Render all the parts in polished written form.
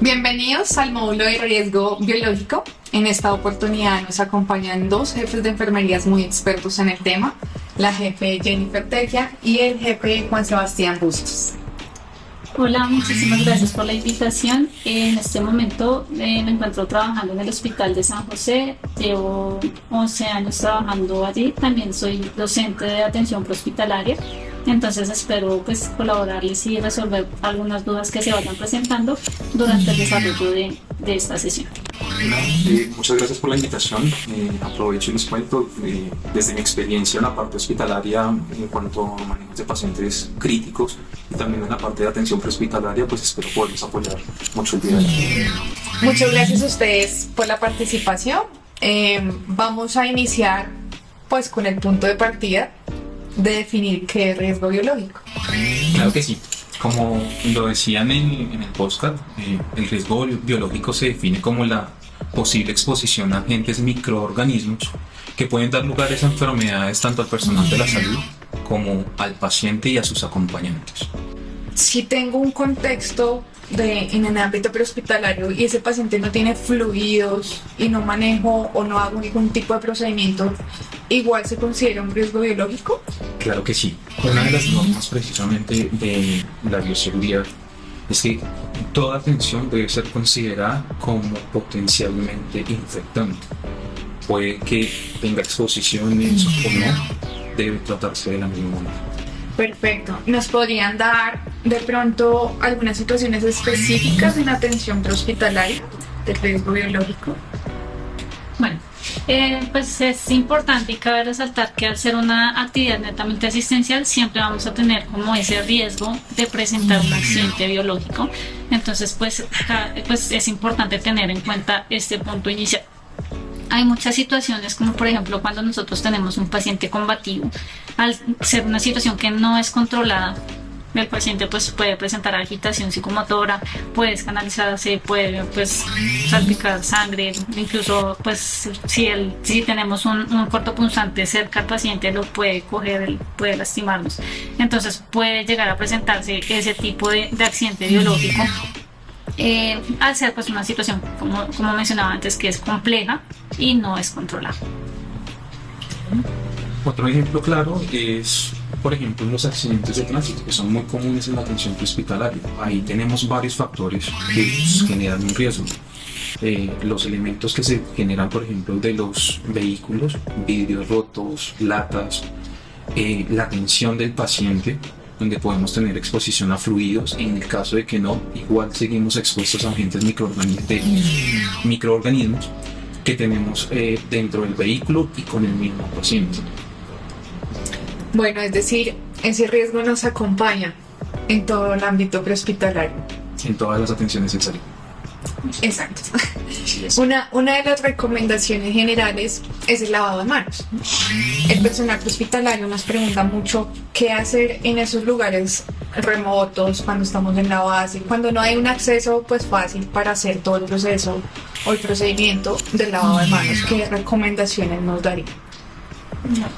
Bienvenidos al módulo de riesgo biológico. En esta oportunidad nos acompañan dos jefes de enfermerías muy expertos en el tema, la jefe Jennifer Tequia y el jefe Juan Sebastián Bustos. Hola, muchísimas gracias por la invitación. En este momento me encuentro trabajando en el Hospital de San José. Llevo 11 años trabajando allí. También soy docente de atención prehospitalaria. Entonces espero colaborarles y resolver algunas dudas que se vayan presentando durante el desarrollo de esta sesión. Muchas gracias por la invitación. Aprovecho y les cuento desde mi experiencia en la parte hospitalaria en cuanto a manejo de pacientes críticos y también en la parte de atención prehospitalaria, pues espero poderles apoyar mucho el día de hoy. Muchas gracias a ustedes por la participación. Vamos a iniciar pues con el punto de partida de definir qué es riesgo biológico. Claro que sí. Como lo decían en el podcast, el riesgo biológico se define como la posible exposición a agentes microorganismos que pueden dar lugar a esas enfermedades tanto al personal de la salud como al paciente y a sus acompañantes. Si tengo un contexto en el ámbito prehospitalario y ese paciente no tiene fluidos y no manejo o no hago ningún tipo de procedimiento, ¿igual se considera un riesgo biológico? Claro que sí. Una de las normas precisamente de la bioseguridad es que toda atención debe ser considerada como potencialmente infectante. Puede que tenga exposiciones o no, debe tratarse de la misma manera. Perfecto. ¿Nos podrían dar de pronto algunas situaciones específicas en atención prehospitalaria del riesgo biológico? Bueno, pues es importante y cabe resaltar que al ser una actividad netamente asistencial siempre vamos a tener como ese riesgo de presentar un accidente biológico. Entonces pues es importante tener en cuenta este punto inicial. Hay muchas situaciones como por ejemplo cuando nosotros tenemos un paciente combativo, al ser una situación que no es controlada, el paciente pues puede presentar agitación psicomotora, puede descanalizarse, puede salpicar sangre, incluso pues si tenemos un cortopunzante cerca al paciente lo puede coger, puede lastimarnos. Entonces puede llegar a presentarse ese tipo de accidente biológico. Al ser pues una situación como mencionaba antes que es compleja y no es controlada. Otro ejemplo claro es, por ejemplo, los accidentes de tránsito, que son muy comunes en la atención prehospitalaria. Ahí tenemos varios factores que generan un riesgo. Los elementos que se generan, por ejemplo, de los vehículos, vidrios rotos, latas, la tensión del paciente, donde podemos tener exposición a fluidos. En el caso de que no, igual seguimos expuestos a agentes microorganismos que tenemos dentro del vehículo y con el mismo paciente. Bueno, es decir, ese riesgo nos acompaña en todo el ámbito prehospitalario. En todas las atenciones en salud. Exacto. Una de las recomendaciones generales es el lavado de manos. El personal prehospitalario nos pregunta mucho qué hacer en esos lugares remotos, cuando estamos en la base, cuando no hay un acceso pues fácil para hacer todo el proceso o el procedimiento del lavado de manos. ¿Qué recomendaciones nos daría?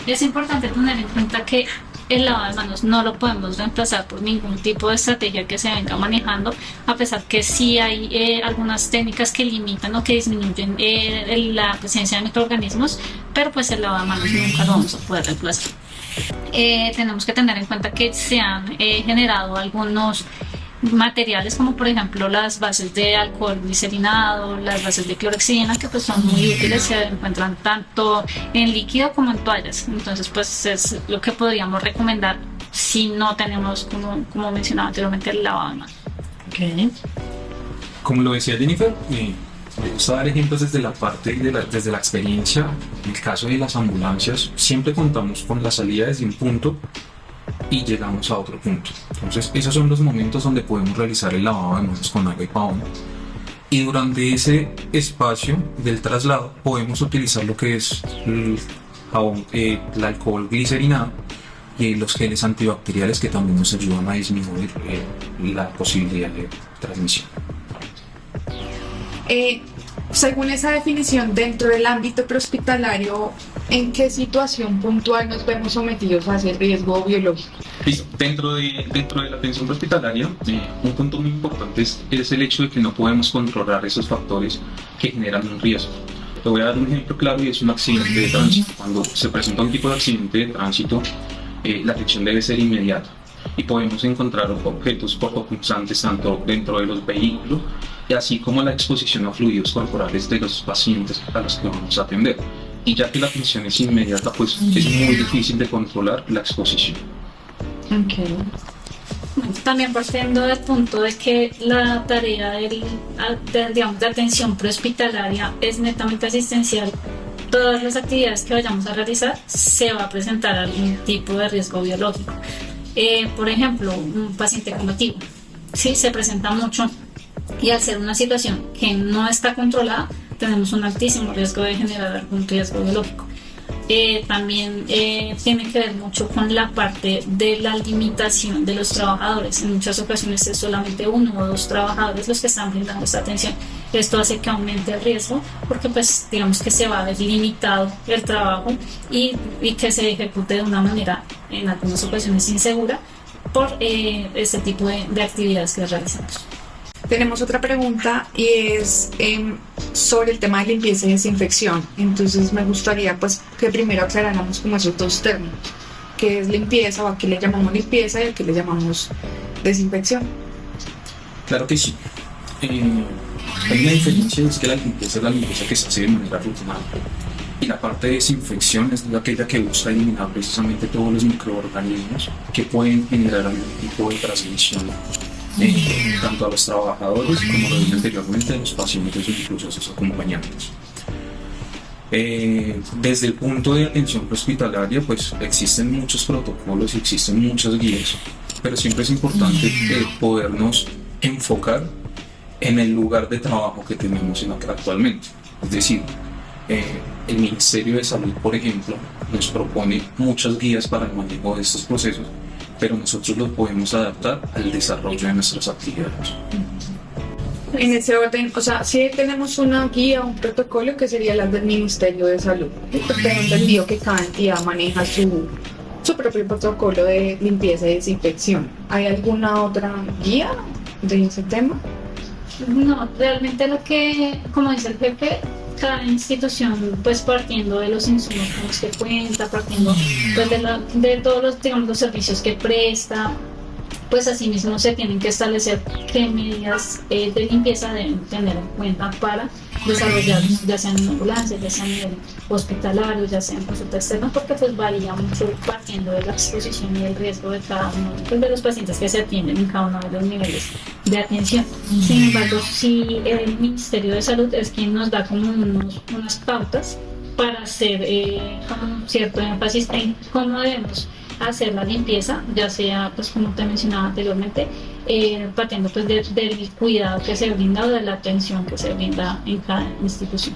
Es importante tener en cuenta que el lavado de manos no lo podemos reemplazar por ningún tipo de estrategia que se venga manejando, a pesar que sí hay algunas técnicas que limitan o que disminuyen la presencia de microorganismos, pero pues el lavado de manos nunca lo vamos a poder reemplazar. Tenemos que tener en cuenta que se han generado algunos materiales como por ejemplo las bases de alcohol glicerinado, las bases de clorexidina, que pues son muy útiles, se encuentran tanto en líquido como en toallas. Entonces pues es lo que podríamos recomendar si no tenemos, como mencionaba anteriormente, el lavado de manos. Okay. Como lo decía Jennifer, me gusta dar ejemplos desde la parte desde la experiencia. En el caso de las ambulancias siempre contamos con la salida desde un punto y llegamos a otro punto. Entonces esos son los momentos donde podemos realizar el lavado de manos con agua y jabón, y durante ese espacio del traslado podemos utilizar lo que es el jabón, el alcohol glicerinado y los geles antibacteriales, que también nos ayudan a disminuir la posibilidad de transmisión. Según esa definición, dentro del ámbito prehospitalario, ¿en qué situación puntual nos vemos sometidos a ese riesgo biológico? Listo. Dentro de la atención hospitalaria, un punto muy importante es el hecho de que no podemos controlar esos factores que generan un riesgo. Te voy a dar un ejemplo claro y es un accidente de tránsito. Cuando se presenta un tipo de accidente de tránsito, la atención debe ser inmediata y podemos encontrar objetos cortopunzantes tanto dentro de los vehículos y así como la exposición a fluidos corporales de los pacientes a los que vamos a atender. Y ya que la atención es inmediata, pues es muy difícil de controlar la exposición. Okay. También partiendo del punto de que la tarea digamos, de atención prehospitalaria es netamente asistencial, todas las actividades que vayamos a realizar se va a presentar algún tipo de riesgo biológico. Por ejemplo, un paciente comativo, ¿sí? Se presenta mucho y al ser una situación que no está controlada, tenemos un altísimo riesgo de generar algún riesgo biológico. También tiene que ver mucho con la parte de la limitación de los trabajadores. En muchas ocasiones es solamente 1 o 2 trabajadores los que están brindando esta atención. Esto hace que aumente el riesgo porque pues digamos que se va a ver limitado el trabajo y que se ejecute de una manera en algunas ocasiones insegura por este tipo de actividades que realizamos. Tenemos otra pregunta y es sobre el tema de limpieza y desinfección. Entonces me gustaría pues que primero aclaráramos como esos dos términos. ¿Qué es limpieza o a qué le llamamos limpieza y a qué le llamamos desinfección? Claro que sí. Hay una diferencia, es que la limpieza es la limpieza que se hace de manera rutinaria y la parte de desinfección es aquella que busca eliminar precisamente todos los microorganismos que pueden generar algún tipo de transmisión tanto a los trabajadores como lo dije anteriormente a los pacientes o incluso a sus acompañantes. Desde el punto de atención hospitalaria pues existen muchos protocolos y existen muchas guías, pero siempre es importante podernos enfocar en el lugar de trabajo que tenemos actualmente. Es decir, el Ministerio de Salud, por ejemplo, nos propone muchas guías para el manejo de estos procesos, pero nosotros los podemos adaptar al desarrollo de nuestras actividades. En ese orden, o sea, sí tenemos una guía, un protocolo que sería la del Ministerio de Salud. Tengo entendido que cada entidad maneja su propio protocolo de limpieza y desinfección. ¿Hay alguna otra guía de ese tema? No, realmente lo que, como dice el jefe, cada institución, pues partiendo de los insumos con los que cuenta, partiendo pues, de todos los, digamos, los servicios que presta, pues asimismo se tienen que establecer qué medidas de limpieza deben tener en cuenta para desarrollar, ya sea en ambulancia, ya sea a nivel hospitalario, ya sea en consulta externa, porque pues varía mucho partiendo de la exposición y el riesgo de cada uno pues, de los pacientes que se atienden en cada uno de los niveles de atención. Sin embargo, sí el Ministerio de Salud es quien nos da como unas pautas para hacer un cierto énfasis en cómo debemos hacer la limpieza, ya sea, pues como te mencionaba anteriormente, partiendo pues del cuidado que se brinda o de la atención que se brinda en cada institución.